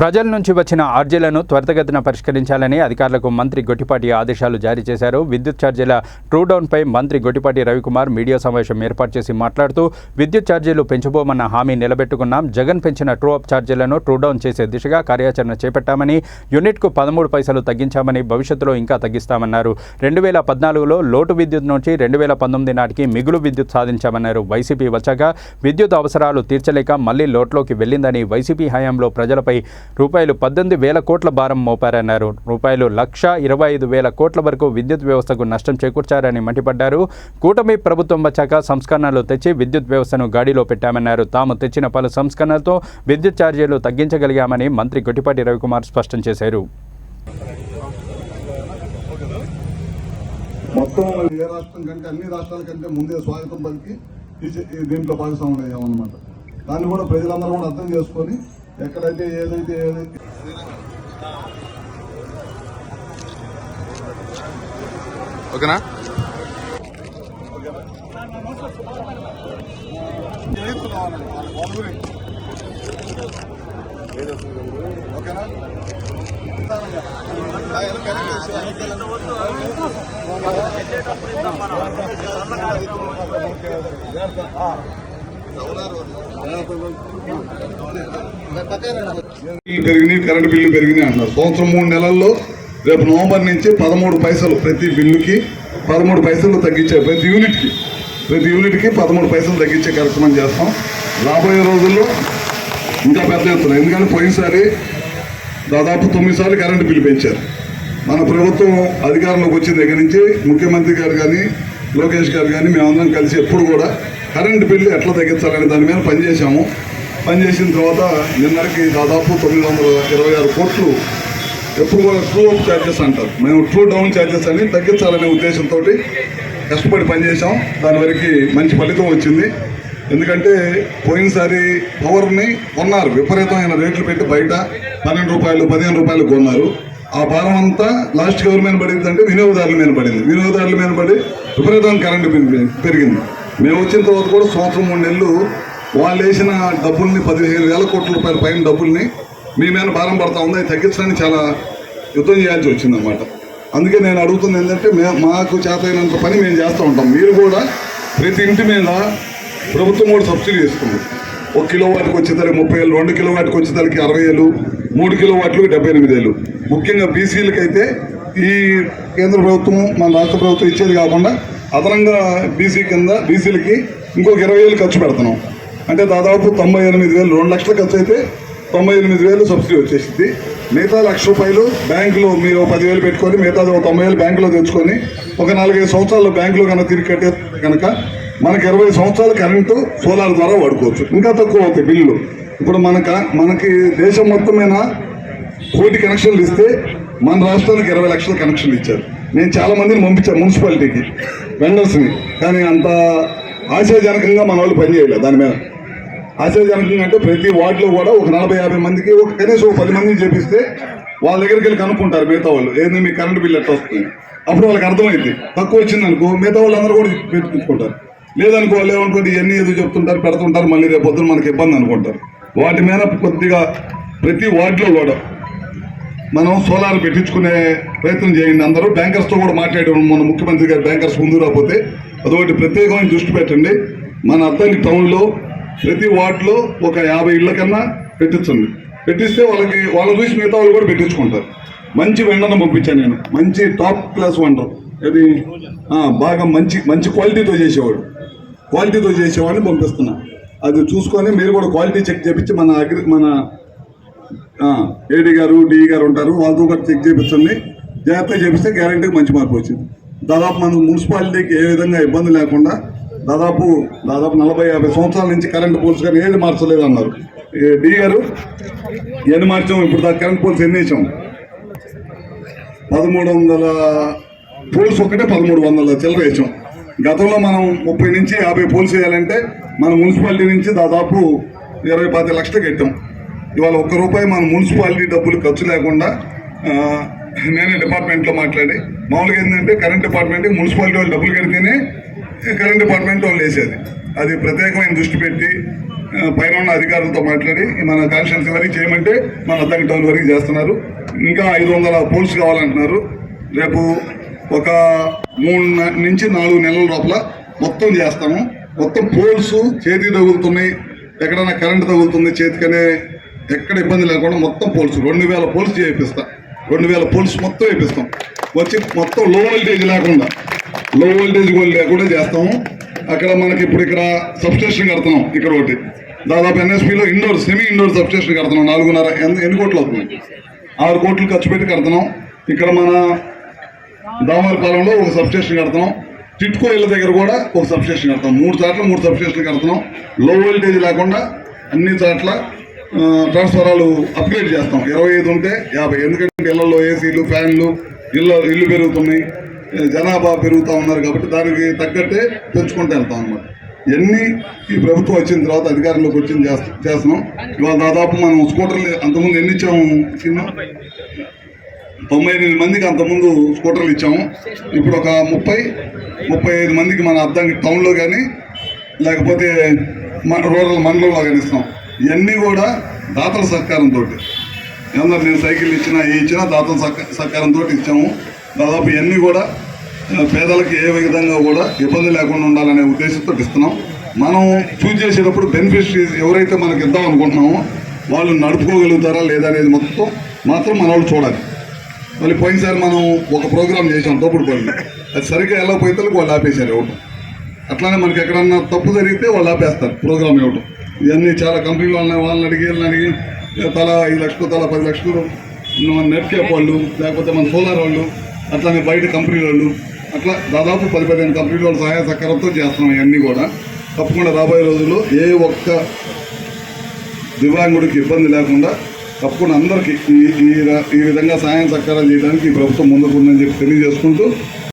ప్రజల నుంచి వచ్చిన అర్జీలను త్వరితగతిన పరిష్కరించాలని అధికారులకు మంత్రి గొట్టిపాటి ఆదేశాలు జారీ చేశారు. విద్యుత్ ఛార్జీల ట్రూడౌన్పై మంత్రి గొట్టిపాటి రవికుమార్ మీడియా సమావేశం ఏర్పాటు చేసి మాట్లాడుతూ విద్యుత్ ఛార్జీలు పెంచబోమన్న హామీ నిలబెట్టుకున్నాం. జగన్ పెంచిన ట్రూ అప్ ఛార్జీలను ట్రూడౌన్ చేసే దిశగా కార్యాచరణ చేపట్టామని, యూనిట్కు 13 పైసలు తగ్గించామని, భవిష్యత్తులో ఇంకా తగ్గిస్తామన్నారు. 2014లో లోటు విద్యుత్ నుంచి 2019 నాటికి మిగులు విద్యుత్ సాధించామన్నారు. వైసీపీ వచ్చాక విద్యుత్ అవసరాలు తీర్చలేక మళ్లీ లోట్లోకి వెళ్లిందని, వైసీపీ హయాంలో ప్రజలపై ₹18,000 కోట్ల భారం మోపారన్నారు. ₹1,25,000 కోట్ల వరకు విద్యుత్ వ్యవస్థకు నష్టం చేకూర్చారని మండిపడ్డారు. కూటమి ప్రభుత్వం వచ్చాక సంస్కరణలు తెచ్చి విద్యుత్ వ్యవస్థను గాడిలో పెట్టామన్నారు. తాము తెచ్చిన పలు సంస్కరణలతో విద్యుత్ ఛార్జీలు తగ్గించగలిగామని మంత్రి గొట్టిపాటి రవికుమార్ స్పష్టం చేశారు. మొత్తం ఏ రాష్ట్రం కంటే అన్ని రాష్ట్రాల కంటే ముందే స్వాగతం పలికి దీంట్లో భాగస్వామ్యం అయ్యామన్నమాట. దాన్ని కూడా ప్రజలందరూ కూడా అర్థం చేసుకొని ఎక్కడైతే ఏదైతే ఓకేనా ఓకేనా పెరిగినాయి, కరెంటు బిల్లు పెరిగినాయి అంటున్నారు. సంవత్సరం 3 నెలల్లో రేపు నవంబర్ నుంచి 13 పైసలు ప్రతి బిల్లుకి 13 పైసలు తగ్గించే ప్రతి యూనిట్కి 13 పైసలు తగ్గించే కార్యక్రమం చేస్తాం. రాబోయే రోజుల్లో ఇంకా పెద్ద ఎత్తున, ఎందుకంటే పోయినసారి దాదాపు 9 సార్లు కరెంటు బిల్లు పెంచారు. మన ప్రభుత్వం అధికారంలోకి వచ్చిన దగ్గర నుంచి ముఖ్యమంత్రి గారు కానీ లోకేష్ గారు కానీ మేమందరం కలిసి ఎప్పుడు కూడా కరెంటు బిల్లు ఎట్లా తగ్గించాలనే దాని మీద పనిచేసాము. పనిచేసిన తర్వాత నిన్నటికి దాదాపు 926 కోట్లు ఎప్పుడు కూడా ట్రూ అప్ ఛార్జెస్ అంటారు, మేము ట్రూ డౌన్ ఛార్జెస్ అని తగ్గించాలనే ఉద్దేశంతో కష్టపడి పనిచేసాం. దాని వరకు మంచి ఫలితం వచ్చింది. ఎందుకంటే పోయినసారి పవర్ని కొన్నారు, విపరీతమైన రేట్లు పెట్టి బయట ₹12, ₹15 కొన్నారు. ఆ భారం అంతా లాస్ట్ ఎవరి మీద పడింది అంటే వినియోగదారుల మీద పడింది. వినియోగదారుల మీద పడి విపరీతమైన కరెంటు పెరిగింది. మేము వచ్చిన తర్వాత కూడా సంవత్సరం 3 నెలలు వాళ్ళు వేసిన డబ్బుల్ని ₹15,000 కోట్ల పైన డబ్బుల్ని మీ మీద భారం పడతా ఉంది. అది తగ్గించడానికి చాలా యుద్ధం చేయాల్సి వచ్చిందన్నమాట. అందుకే నేను అడుగుతుంది ఏంటంటే మాకు చేతైనంత పని మేము చేస్తూ ఉంటాం. మీరు కూడా ప్రతి ఇంటి మీద ప్రభుత్వం కూడా సబ్సిడీ ఇస్తుంది. 1 కిలోవాట్కి వచ్చేసరికి 30,000, 2 కిలోవాట్కి వచ్చేసరికి 60,000, 3 కిలోవాట్లకు 78,000. ముఖ్యంగా బీసీలకి అయితే ఈ కేంద్ర ప్రభుత్వం మన రాష్ట్ర ప్రభుత్వం ఇచ్చేది కాకుండా అదనంగా బీసీ కింద బీసీలకి ఇంకొక 20,000 ఖర్చు పెడుతున్నాం. అంటే దాదాపు 98,000, 2 లక్షల ఖర్చు అయితే 98,000 సబ్సిడీ వచ్చేసింది. మిగతా ₹1,00,000 బ్యాంకులో మీరు 10,000 పెట్టుకొని మిగతాది 90,000 బ్యాంకులో తెచ్చుకొని ఒక 4-5 సంవత్సరాలు బ్యాంకులో కనుక తిరిగి కట్టే కనుక మనకి 20 సంవత్సరాలు కరెంటు సోలార్ ద్వారా వాడుకోవచ్చు. ఇంకా తక్కువ అవుతాయి బిల్లులు. ఇప్పుడు మనకి దేశం మొత్తం మీద 1,00,000 కనెక్షన్లు ఇస్తే మన రాష్ట్రానికి 20 లక్షల కనెక్షన్లు ఇచ్చారు. నేను చాలా మందిని పంపించాను మున్సిపాలిటీకి, వెండర్స్ని. కానీ అంత ఆశాజనకంగా మన వాళ్ళు పనిచేయలేదు. దాని మీద ఆశాజనకంగా అంటే ప్రతి వార్డులో కూడా ఒక 40-50 మందికి కనీసం 10 మందిని చేపిస్తే వాళ్ళ దగ్గరికి వెళ్ళి కనుక్కుంటారు మిగతా వాళ్ళు, ఏంది మీ కరెంటు బిల్లు ఎట్లా వస్తుంది. అప్పుడు వాళ్ళకి అర్థమైంది. తక్కువ వచ్చిందనుకో మిగతా వాళ్ళు అందరూ కూడా పెట్టుకుంటారు. లేదనుకో వాళ్ళు ఏమనుకోండి ఇవన్నీ ఏదో చెప్తుంటారు, పెడుతుంటారు, మళ్ళీ రేపు పొద్దున మనకి ఇబ్బంది అనుకుంటారు. వాటి మీద కొద్దిగా ప్రతి వార్డులో కూడా మనం సోలార్ పెట్టించుకునే ప్రయత్నం చేయండి. అందరూ బ్యాంకర్స్తో కూడా మాట్లాడాము. మన ముఖ్యమంత్రి గారు బ్యాంకర్స్ ముందు రాకపోతే అదొకటి ప్రత్యేకమైన దృష్టి పెట్టండి. మన అద్దంకి టౌన్లో ప్రతి వార్డులో ఒక 50 ఇళ్ల కన్నా పెట్టించండి. పెట్టిస్తే వాళ్ళ చూసి మిగతా వాళ్ళు కూడా పెట్టించుకుంటారు. మంచి వెండర్ను పంపించాను నేను, మంచి టాప్ క్లాస్ వెండర్, అది బాగా మంచి క్వాలిటీతో చేసేవాడిని పంపిస్తున్నా. అది చూసుకొని మీరు కూడా క్వాలిటీ చెక్ చేయించి మన ఏడీ గారు డిఈ గారు ఉంటారు, వాళ్ళతో కూడా చెక్ చేయించండి. జాగ్రత్తగా చేపిస్తే గ్యారెంటీకి మంచి మార్పు వచ్చింది. దాదాపు మన మున్సిపాలిటీకి ఏ విధంగా ఇబ్బంది లేకుండా దాదాపు 40-50 సంవత్సరాల నుంచి కరెంటు పోల్స్ కానీ ఏది మార్చలేదు అన్నారు డిఈ గారు. ఎన్ని మార్చాము ఇప్పుడు దాకా కరెంట్ పోల్స్ ఎన్ని వేసాం? 1300 పోల్స్ ఒకటే 1300 చిల్లర వేసాం. గతంలో మనం 30 నుంచి 50 పోల్స్ వేయాలంటే మన మున్సిపాలిటీ నుంచి దాదాపు 20-25 లక్షలు కట్టాం. ఇవాళ ₹1 మన మున్సిపాలిటీ డబ్బులు ఖర్చు లేకుండా నేనే డిపార్ట్మెంట్లో మాట్లాడి, మామూలుగా ఏంటంటే కరెంట్ డిపార్ట్మెంట్కి మున్సిపాలిటీ వాళ్ళు డబ్బులు కడితేనే కరెంట్ డిపార్ట్మెంట్ వాళ్ళు వేసేది. అది ప్రత్యేకమైన దృష్టి పెట్టి పైన ఉన్న అధికారులతో మాట్లాడి మన కాన్స్టిట్యున్సీ వరకు చేయమంటే మన అద్దంకి టౌన్ వరకు చేస్తున్నారు. ఇంకా 500 పోల్స్ కావాలంటున్నారు. రేపు ఒక 3 నుంచి 4 నెలల లోపల మొత్తం చేస్తాము. మొత్తం పోల్స్ చేతికి తగులుతున్నాయి, ఎక్కడైనా కరెంట్ తగులుతుంది చేతికనే ఎక్కడ ఇబ్బంది లేకుండా మొత్తం పోల్స్ 2000 పోల్స్ చేయిస్తాం. 2000 పోల్స్ మొత్తం వేపిస్తాం. వచ్చి మొత్తం లో వోల్టేజ్ లేకుండా చేస్తాము. అక్కడ మనకి ఇప్పుడు ఇక్కడ సబ్స్టేషన్ కడుతున్నాం. ఇక్కడ ఒకటి దాదాపు ఎన్ఎస్పీలో సెమీ ఇండోర్ సబ్స్టేషన్ కడుతున్నాం. 4.5 ఎన్ని కోట్లు అవుతుంది? 6 కోట్లు ఖర్చు పెట్టి కడుతున్నాం. ఇక్కడ మన దామరపాలెంలో ఒక సబ్స్టేషన్ కడుతున్నాం. టిట్కో ఇళ్ళ దగ్గర కూడా ఒక సబ్స్టేషన్ కడతాం. 3 చోట్ల 3 సబ్స్టేషన్లు కడుతున్నాం. లో వోల్టేజ్ లేకుండా అన్ని చోట్ల ట్రాన్స్ఫారాలు అప్గ్రేడ్ చేస్తాం. 25 ఉంటే 50. ఎందుకంటే ఇళ్లలో ఏసీలు, ఫ్యాన్లు, ఇల్లు పెరుగుతున్నాయి, జనాభా పెరుగుతూ ఉన్నారు కాబట్టి దానికి తగ్గట్టే పెంచుకుంటూ వెళ్తాం అన్నమాట. ఇవన్నీ ఈ ప్రభుత్వం వచ్చిన తర్వాత అధికారంలోకి వచ్చింది చేస్తున్నాం. ఇవాళ దాదాపు మనం స్కూటర్లు అంతకుముందు ఎన్ని ఇచ్చాము? 98 మందికి అంతకుముందు స్కూటర్లు ఇచ్చాము. ఇప్పుడు ఒక 30-35 మందికి మన అద్దంకి టౌన్లో కానీ లేకపోతే మన రూరల్ మండలంలో కానీ ఇస్తాం. ఇవన్నీ కూడా దాతల సహకారంతో, ఏమన్నా నేను సైకిల్ ఇచ్చినా దాతల సహకారంతో ఇచ్చాము. దాదాపు ఇవన్నీ కూడా పేదలకు ఏ విధంగా కూడా ఇబ్బంది లేకుండా ఉండాలనే ఉద్దేశంతో ఇస్తున్నాం. మనం చూజ్ చేసేటప్పుడు బెనిఫిషరీస్ ఎవరైతే మనకి ఇద్దాం అనుకుంటున్నామో వాళ్ళు నడుపుకోగలుగుతారా లేదా అనేది మాత్రం మన వాళ్ళు చూడాలి. మళ్ళీ పోయినసారి మనం ఒక ప్రోగ్రామ్ చేసాం తోపుడు పనులు, అది సరిగ్గా ఎలా పోయితే వాళ్ళు ఆపేశారు ఇవ్వటం. అట్లానే మనకి ఎక్కడన్నా తప్పు జరిగితే వాళ్ళు ఆపేస్తారు ప్రోగ్రామ్ ఇవ్వటం. ఇవన్నీ చాలా కంపెనీలు వాళ్ళని అడిగి తలా 5 లక్షలు తలా 10 లక్షలు మన నెట్ క్యాప్ వాళ్ళు, లేకపోతే మన సోలార్ వాళ్ళు, అట్లానే బయట కంపెనీల వాళ్ళు, అట్లా దాదాపు 10-15 కంపెనీల వాళ్ళ సహాయ సహకారంతో చేస్తున్నాం. ఇవన్నీ కూడా తప్పకుండా రాబోయే రోజుల్లో ఏ ఒక్క దివ్యాంగుడికి ఇబ్బంది లేకుండా తప్పకుండా అందరికీ ఈ విధంగా సహాయం సహకారం చేయడానికి ఈ ప్రభుత్వం ముందుకు ఉందని చెప్పి తెలియజేసుకుంటూ